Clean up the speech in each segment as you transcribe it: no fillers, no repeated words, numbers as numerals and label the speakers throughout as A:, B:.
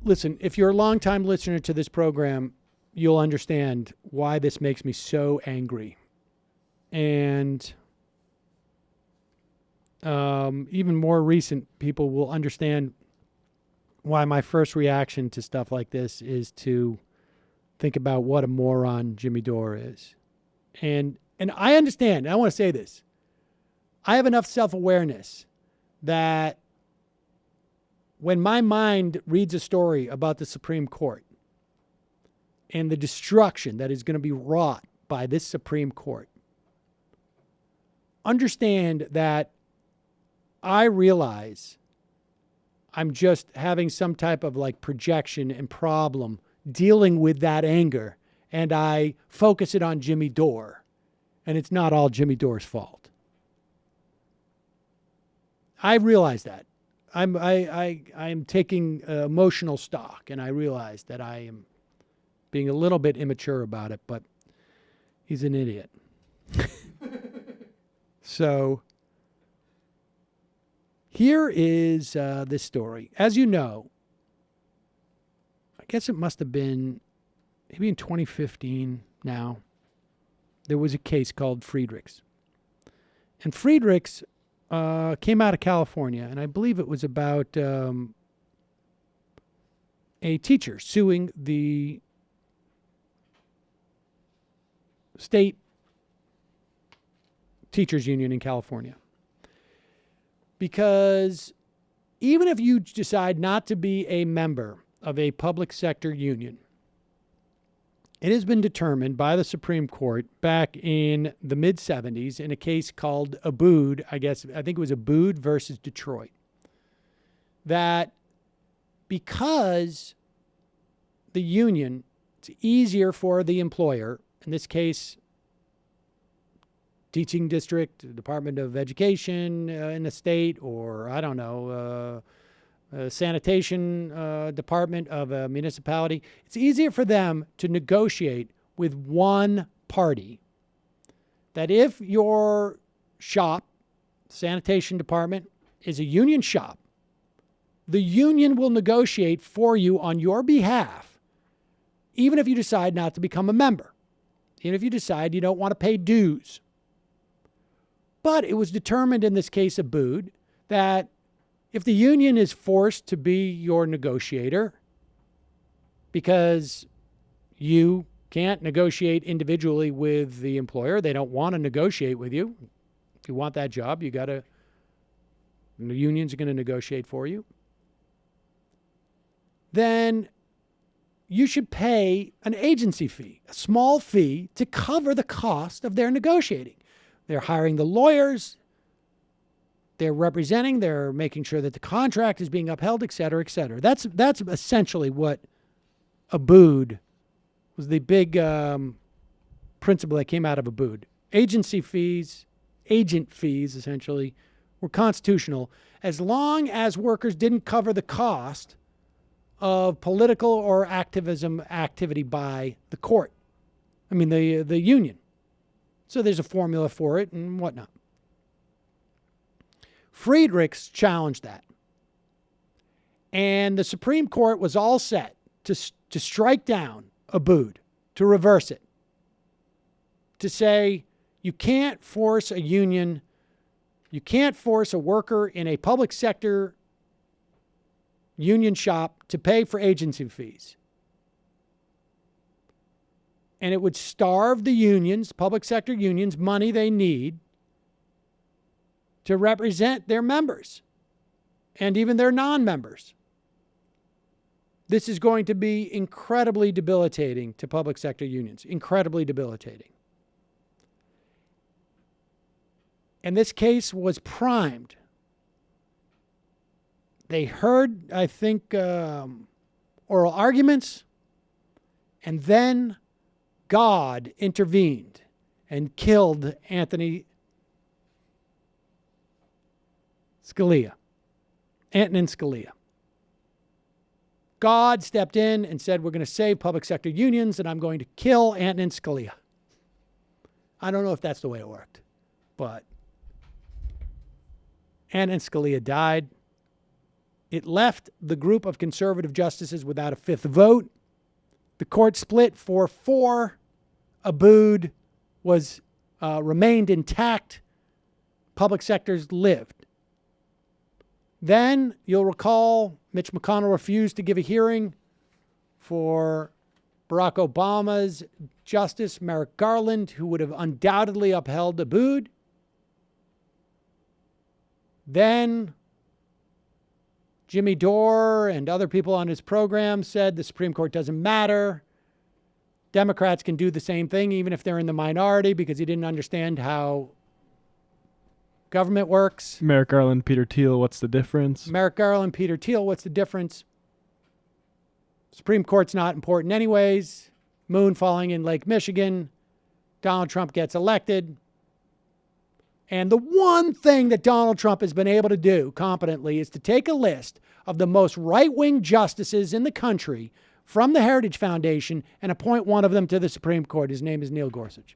A: listen, if you're a longtime listener to this program, you'll understand why this makes me so angry. And even more recent people will understand why my first reaction to stuff like this is to think about what a moron Jimmy Dore is. And I understand. I want to say this. I have enough self-awareness that when my mind reads a story about the Supreme Court and the destruction that is going to be wrought by this Supreme Court, understand that I realize I'm just having some type of like projection and problem dealing with that anger, and I focus it on Jimmy Dore, and it's not all Jimmy Dore's fault. I realize that. I'm taking emotional stock, and I realize that I am being a little bit immature about it, but he's an idiot. So here is this story. As you know, I guess it must have been maybe in 2015 now, there was a case called Friedrichs. And Friedrichs came out of California, and I believe it was about a teacher suing the state teachers union in California. Because even if you decide not to be a member of a public sector union, it has been determined by the Supreme Court back in the mid-'70s in a case called Abood, I think it was Abood versus Detroit, that because the union, it's easier for the employer, in this case, teaching district, Department of Education in the state, or I don't know, sanitation department of a municipality. It's easier for them to negotiate with one party. That if your shop, sanitation department, is a union shop, the union will negotiate for you on your behalf, even if you decide not to become a member, even if you decide you don't want to pay dues. But it was determined in this case of Abood that if the union is forced to be your negotiator because you can't negotiate individually with the employer, they don't want to negotiate with you. If you want that job, the unions are going to negotiate for you. Then you should pay an agency fee, a small fee to cover the cost of their negotiating. They're hiring the lawyers, they're representing, they're making sure that the contract is being upheld, et cetera, et cetera. That's essentially what Abood was, the big principle that came out of Abood. Agent fees, essentially, were constitutional as long as workers didn't cover the cost of political or activism activity by the court. The union. So there's a formula for it and whatnot. Friedrichs challenged that. And the Supreme Court was all set to strike down Abood, to reverse it, to say you can't force a union, you can't force a worker in a public sector union shop to pay for agency fees. And it would starve the unions, public sector unions, money they need to represent their members and even their non-members. This is going to be incredibly debilitating to public sector unions, incredibly debilitating. And this case was primed. They heard, I think, oral arguments, and then God intervened and killed Antonin Scalia. God stepped in and said, we're going to save public sector unions, and I'm going to kill Antonin Scalia. I don't know if that's the way it worked, but Antonin Scalia died. It left the group of conservative justices without a fifth vote. The court split 4-4. Abood was remained intact. Public sectors lived. Then, you'll recall, Mitch McConnell refused to give a hearing for Barack Obama's Justice Merrick Garland, who would have undoubtedly upheld Abood. Then Jimmy Dore and other people on his program said the Supreme Court doesn't matter. Democrats can do the same thing, even if they're in the minority, because he didn't understand how government works.
B: Merrick Garland, Peter Thiel, what's the difference?
A: Merrick Garland, Peter Thiel, what's the difference? Supreme Court's not important anyways. Moon falling in Lake Michigan. Donald Trump gets elected. And the one thing that Donald Trump has been able to do competently is to take a list of the most right-wing justices in the country from the Heritage Foundation and appoint one of them to the Supreme Court. His name is Neil Gorsuch.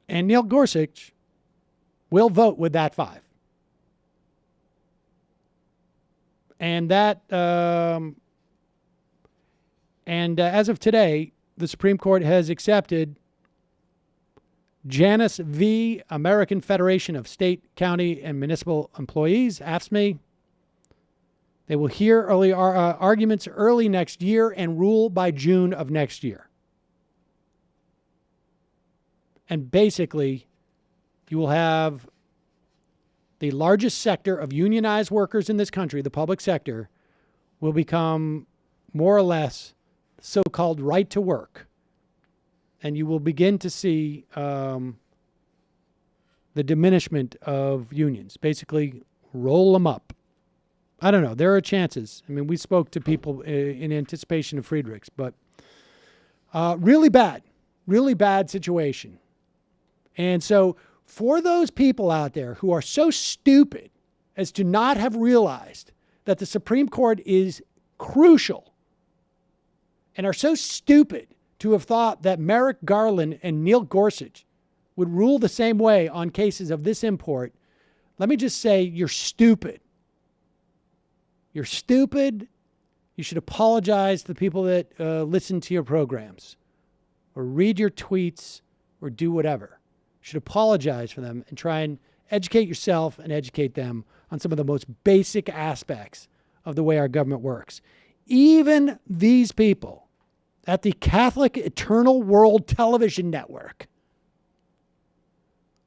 A: And Neil Gorsuch will vote with that 5. And that, as of today, the Supreme Court has accepted Janus v. American Federation of State, County, and Municipal Employees, AFSCME. They will hear arguments early next year and rule by June of next year. And basically, you will have the largest sector of unionized workers in this country, the public sector, will become more or less so-called right to work. And you will begin to see the diminishment of unions. Basically, roll them up. I don't know. There are chances. I mean, we spoke to people in anticipation of Friedrichs, but really bad situation. And so for those people out there who are so stupid as to not have realized that the Supreme Court is crucial and are so stupid to have thought that Merrick Garland and Neil Gorsuch would rule the same way on cases of this import, let me just say you're stupid. You're stupid. You should apologize to the people that listen to your programs or read your tweets or do whatever. You should apologize for them and try and educate yourself and educate them on some of the most basic aspects of the way our government works. Even these people at the Catholic Eternal World Television Network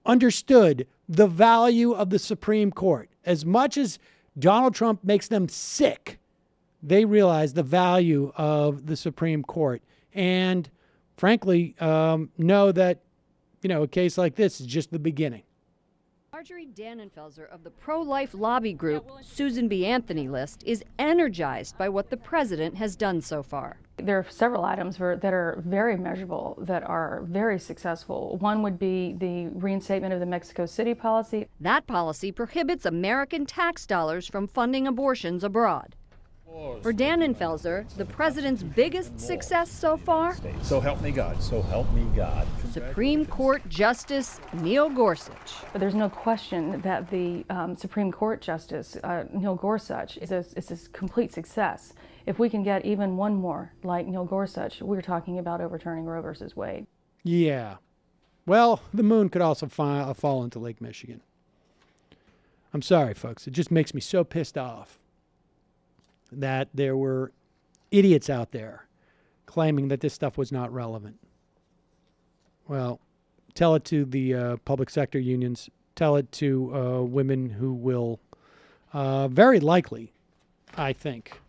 A: understood the value of the Supreme Court. As much as Donald Trump makes them sick, they realize the value of the Supreme Court. And frankly, know that, a case like this is just the beginning.
C: Marjorie Dannenfelser of the pro-life lobby group Susan B. Anthony List is energized by what the president has done so far.
D: There are several items that are very measurable, that are very successful. One would be the reinstatement of the Mexico City policy.
C: That policy prohibits American tax dollars from funding abortions abroad. For Dannenfelser, the president's biggest success so far?
E: So help me God. So help me God.
C: Supreme Court Justice Neil Gorsuch.
D: But there's no question that the Supreme Court Justice Neil Gorsuch is a complete success. If we can get even one more like Neil Gorsuch, we're talking about overturning Roe versus Wade.
A: Yeah. Well, the moon could also fall into Lake Michigan. I'm sorry, folks. It just makes me so pissed off that there were idiots out there claiming that this stuff was not relevant. Well, tell it to the public sector unions. Tell it to women who will very likely, I think,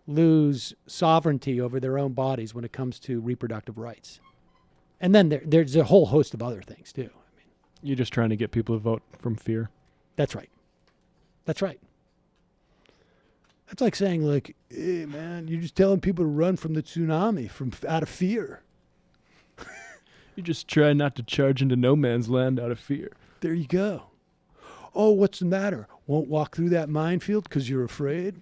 A: lose sovereignty over their own bodies when it comes to reproductive rights. And then there's a whole host of other things, too. I mean,
B: You're just trying to get people to vote from fear.
A: That's right. That's right. That's like saying, like, hey, man, you're just telling people to run from the tsunami out of fear.
B: You just try not to charge into no man's land out of fear.
A: There you go. Oh, what's the matter? Won't walk through that minefield because you're afraid?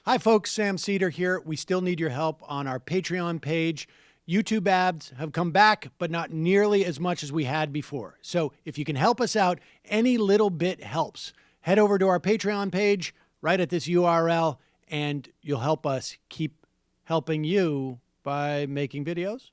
A: Hi, folks. Sam Seder here. We still need your help on our Patreon page. YouTube ads have come back, but not nearly as much as we had before. So if you can help us out, any little bit helps. Head over to our Patreon page right at this URL, and you'll help us keep helping you by making videos